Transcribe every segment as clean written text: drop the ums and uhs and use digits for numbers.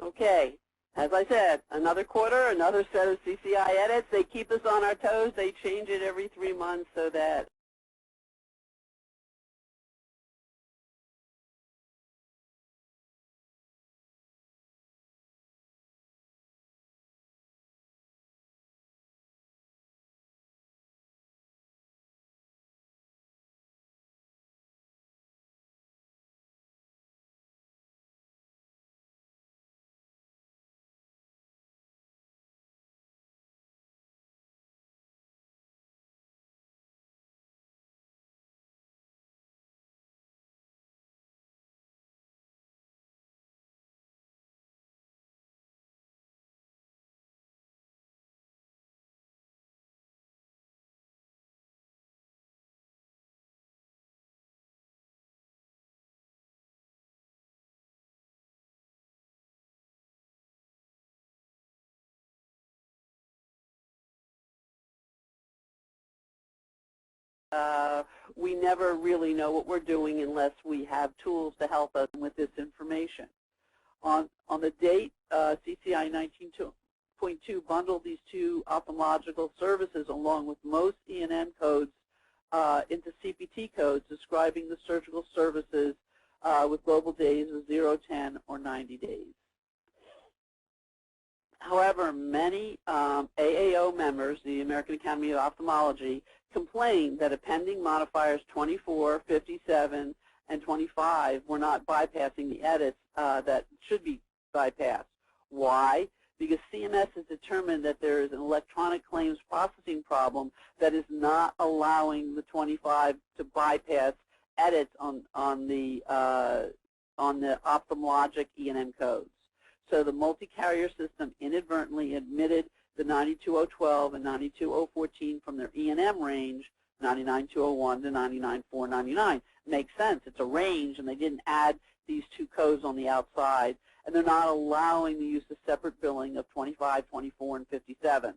Okay, as I said, another quarter, another set of CCI edits. They keep us on our toes. They change it every 3 months so that we never really know what we're doing unless we have tools to help us with this information. On the date, CCI 19.2 bundled these two ophthalmological services along with most E&M codes into CPT codes describing the surgical services with global days of 0, 10, or 90 days. However, many AAO members, the American Academy of Ophthalmology, complained that appending modifiers 24, 57, and 25 were not bypassing the edits that should be bypassed. Why? Because CMS has determined that there is an electronic claims processing problem that is not allowing the 25 to bypass edits on the ophthalmologic E&M codes. So the multi-carrier system inadvertently admitted the 92012 and 92014 from their E&M range, 99201 to 99499. Makes sense. It's a range, and they didn't add these two codes on the outside, and they're not allowing the use of separate billing of 25, 24, and 57.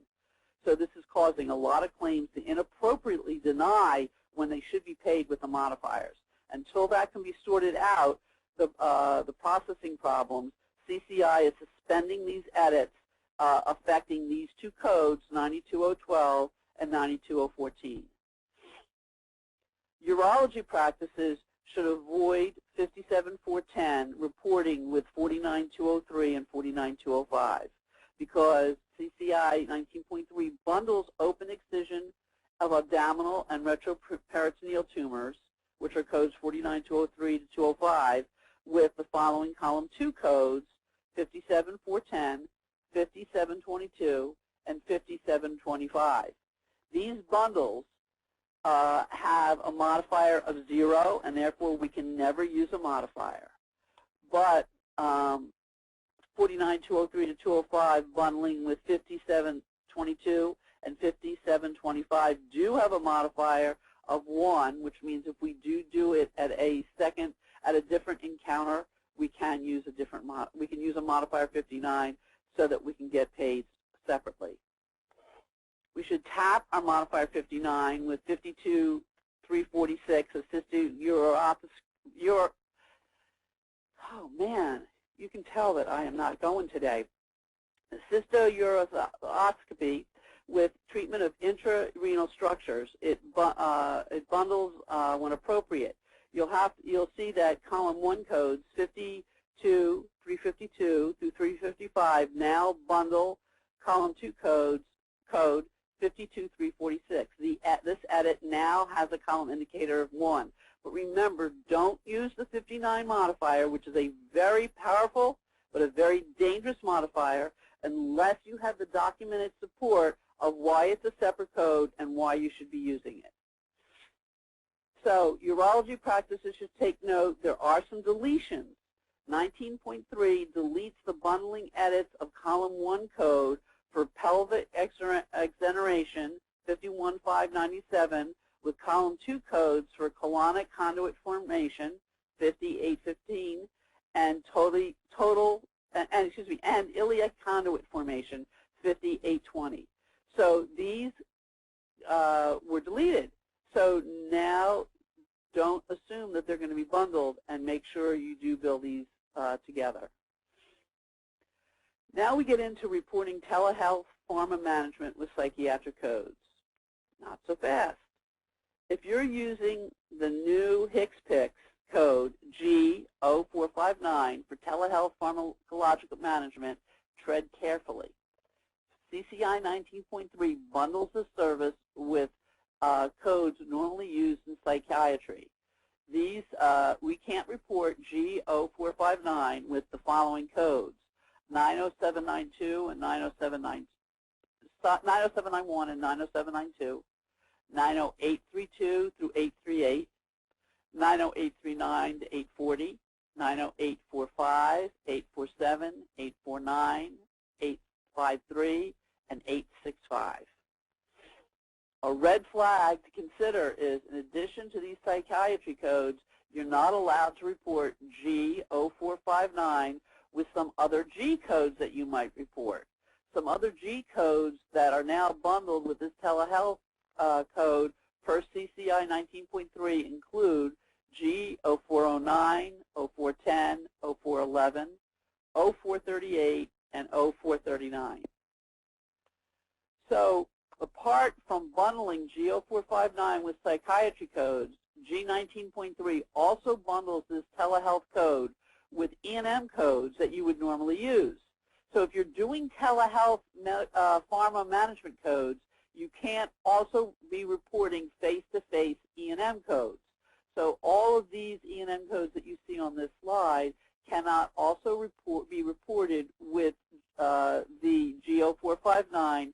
So this is causing a lot of claims to inappropriately deny when they should be paid with the modifiers. Until that can be sorted out, the processing problems, CCI is suspending these edits affecting these two codes, 92012 and 92014. Urology practices should avoid 57410 reporting with 49203 and 49205 because CCI 19.3 bundles open excision of abdominal and retroperitoneal tumors, which are codes 49203 to 205, with the following column 2 codes, 57410, 5722, and 5725. These bundles have a modifier of 0, and therefore we can never use a modifier. But 49203 to 205 bundling with 5722 and 5725 do have a modifier of 1, which means if we do it at a different encounter, we can use a different we can use a modifier 59 so that we can get paid separately. We should tap our modifier 59 with 52346 assisted oh man, you can tell that I am not going today. Cystouroscopy with treatment of intrarenal structures. It bundles when appropriate. You'll see that column 1 codes 52, 352 through 355 now bundle column 2 code 52346. This edit now has a column indicator of 1. But remember, don't use the 59 modifier, which is a very powerful but a very dangerous modifier, unless you have the documented support of why it's a separate code and why you should be using it. So urology practices should take note there are some deletions. 19.3 deletes the bundling edits of column 1 code for pelvic exoneration 51597 with column 2 codes for colonic conduit formation 5815 and and iliac conduit formation 5820. So these were deleted. So now don't assume that they're going to be bundled, and make sure you do bill these together. Now we get into reporting telehealth pharma management with psychiatric codes. Not so fast. If you're using the new HCPCS code G0459 for telehealth pharmacological management, tread carefully. CCI 19.3 bundles the service with codes normally used in psychiatry. These, we can't report G0459 with the following codes: 90792 and 90791 and 90792, 90832 through 838, 90839 to 840, 90845, 847, 849, 853, and 865. A red flag to consider is, in addition to these psychiatry codes, you're not allowed to report G0459 with some other G codes that you might report. Some other G codes that are now bundled with this telehealth code per CCI 19.3 include G0409, 0410, 0411, 0438, and 0439. So apart from bundling G0459 with psychiatry codes, G19.3 also bundles this telehealth code with E&M codes that you would normally use. So if you're doing telehealth pharma management codes, you can't also be reporting face-to-face E&M codes. So all of these E&M codes that you see on this slide cannot also be reported with the G0459